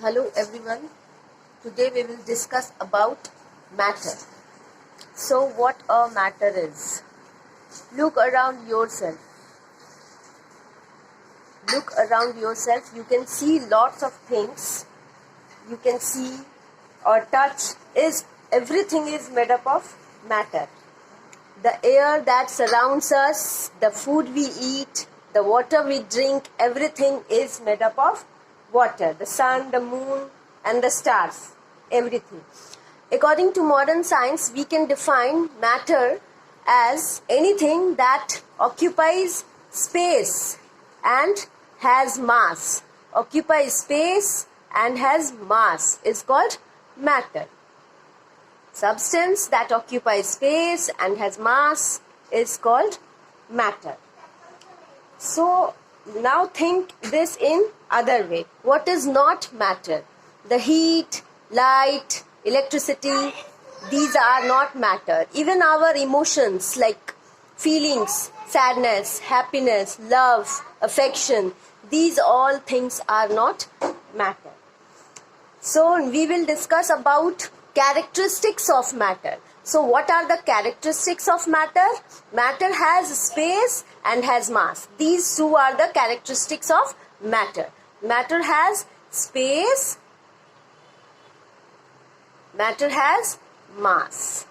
Hello everyone. Today we will discuss about matter. So what a matter is. Look around yourself. Look around yourself. You can see lots of things. You can see or touch everything is made up of matter. The air that surrounds us, the food we eat, the water we drink, everything is made up of water. The sun, the moon, and the stars, everything. According to modern science, we can define matter as anything that occupies space and has mass. Occupies space and has mass is called matter. Substance that occupies space and has mass is called matter. So now think this in other way. What is not matter? The heat, light, electricity, these are not matter. Even our emotions like feelings, sadness, happiness, love, affection, these all things are not matter. So we will discuss about characteristics of matter. So what are the characteristics of matter? Matter has space and has mass. These two are the characteristics of matter. Matter has space, matter has mass.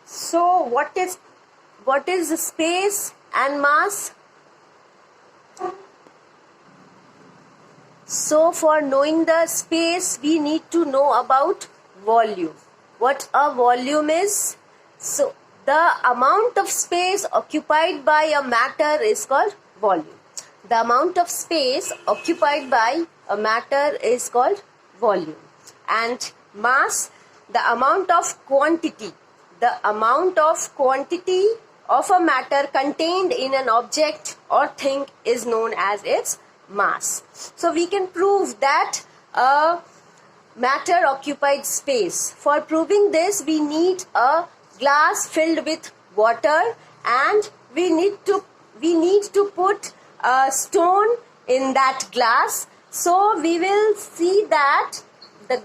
So what is space and mass? So for knowing the space, we need to know about volume. What a volume is? So the amount of space occupied by a matter is called volume. The amount of space occupied by a matter is called volume. And mass, the amount of quantity. The amount of quantity of a matter contained in an object or thing is known as its mass. So we can prove that a matter occupied space. For proving this, we need a glass filled with water, and we need to put a stone in that glass. So we will see that the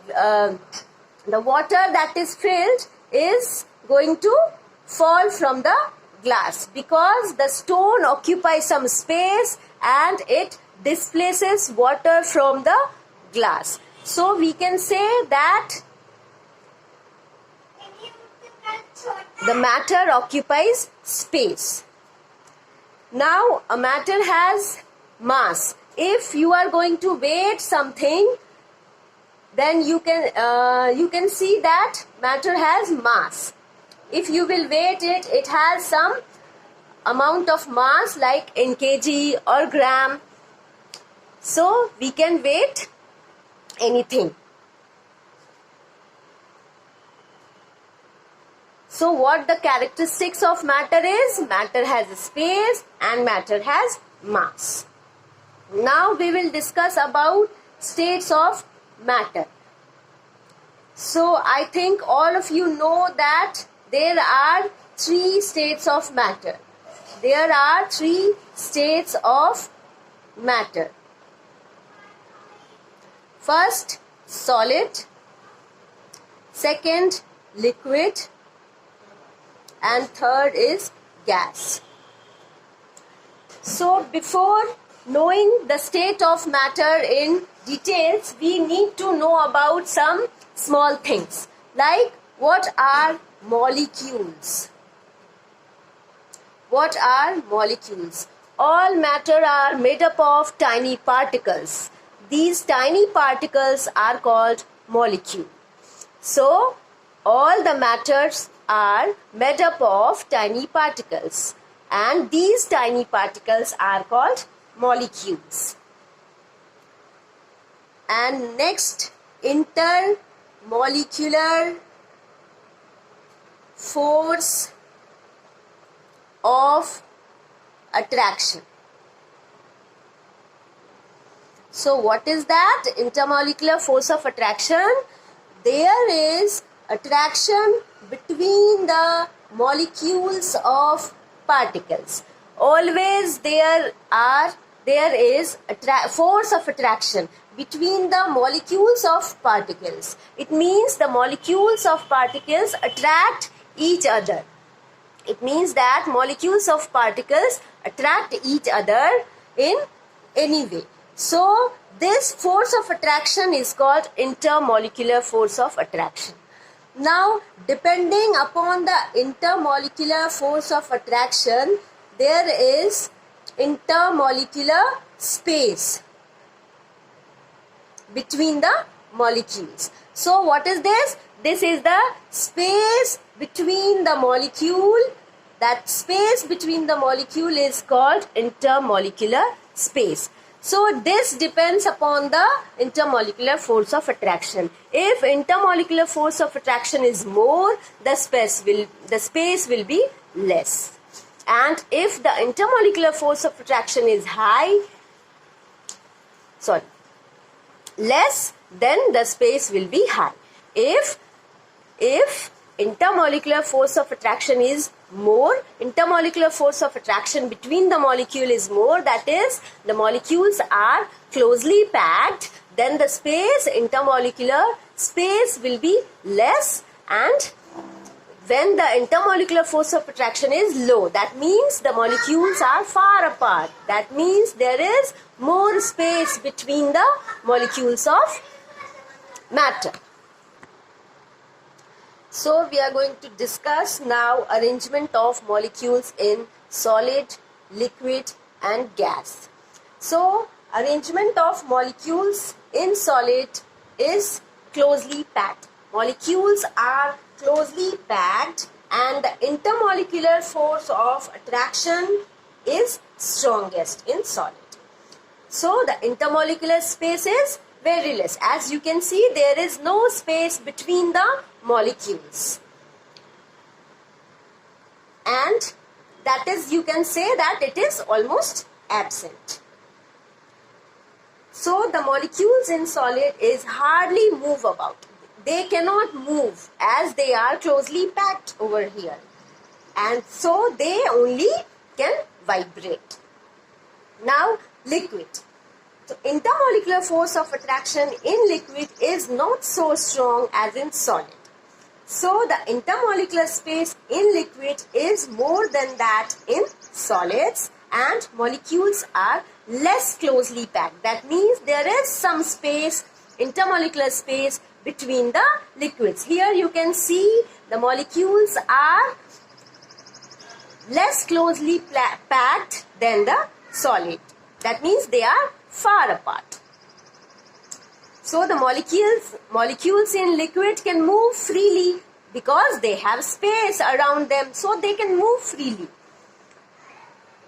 water that is filled is going to fall from the glass because the stone occupies some space and it displaces water from the glass. So we can say that the matter occupies space. Now a matter has mass. If you are going to weight something, then you can see that matter has mass. If you will weight it, it has some amount of mass like in kg or gram. So we can weight anything. So what the characteristics of matter is? Matter has space and matter has mass. Now we will discuss about states of matter. So I think all of you know that there are three states of matter. There are three states of matter. First, solid. Second, liquid. And third is gas. So before knowing the state of matter in details, we need to know about some small things. Like, what are molecules? What are molecules? All matter are made up of tiny particles. These tiny particles are called molecule. So, all the matters are made up of tiny particles, and these tiny particles are called molecules. And next, intermolecular force of attraction. So what is that? Intermolecular force of attraction. There is attraction between the molecules of particles. Always there are there is force of attraction between the molecules of particles. It means the molecules of particles attract each other. It means that molecules of particles attract each other in any way. So this force of attraction is called intermolecular force of attraction. Now, depending upon the intermolecular force of attraction, there is intermolecular space between the molecules. So what is this? This is the space between the molecule. That space between the molecule is called intermolecular space. So this depends upon the intermolecular force of attraction. If intermolecular force of attraction is more, the space will be less. And if the intermolecular force of attraction is less, then the space will be high. If intermolecular force of attraction is more, intermolecular force of attraction between the molecule is more, that is, the molecules are closely packed, then the intermolecular space will be less. And when the intermolecular force of attraction is low, that means the molecules are far apart. That means there is more space between the molecules of matter. So we are going to discuss now arrangement of molecules in solid, liquid and gas. So arrangement of molecules in solid is closely packed. Molecules are closely packed and the intermolecular force of attraction is strongest in solid. So the intermolecular space is very less. As you can see, there is no space between the molecules. And that is, you can say that it is almost absent. So the molecules in solid is hardly move about. They cannot move as they are closely packed over here. And so they only can vibrate. Now liquid. So intermolecular force of attraction in liquid is not so strong as in solid. So the intermolecular space in liquid is more than that in solids, and molecules are less closely packed. That means there is some space, intermolecular space between the liquids. Here you can see the molecules are less closely packed than the solid. That means they are far apart. So the molecules in liquid can move freely because they have space around them, so they can move freely.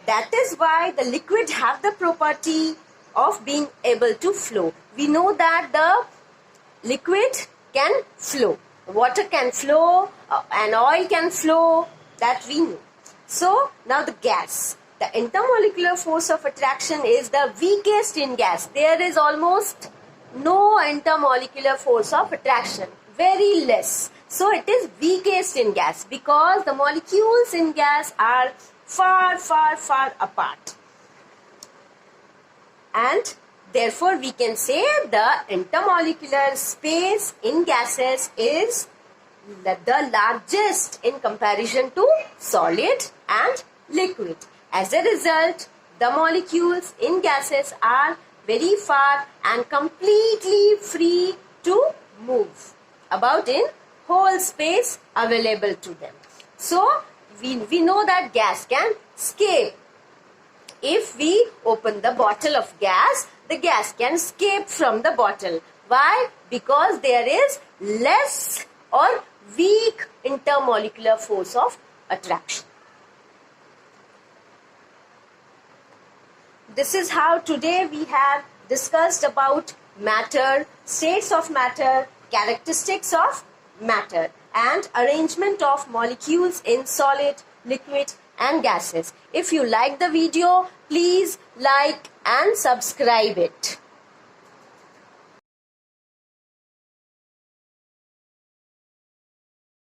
That is why the liquid have the property of being able to flow. We know that the liquid can flow. Water can flow, and oil can flow, that we know. So now the gas. The intermolecular force of attraction is the weakest in gas. There is almost no intermolecular force of attraction, very less. So it is weakest in gas because the molecules in gas are far, far, far apart. And therefore we can say the intermolecular space in gases is the largest in comparison to solid and liquid. As a result, the molecules in gases are very far and completely free to move about in whole space available to them. So we know that gas can escape. If we open the bottle of gas, the gas can escape from the bottle. Why? Because there is less or weak intermolecular force of attraction. This is how today we have discussed about matter, states of matter, characteristics of matter, and arrangement of molecules in solid, liquid and gases. If you like the video, please like and subscribe it.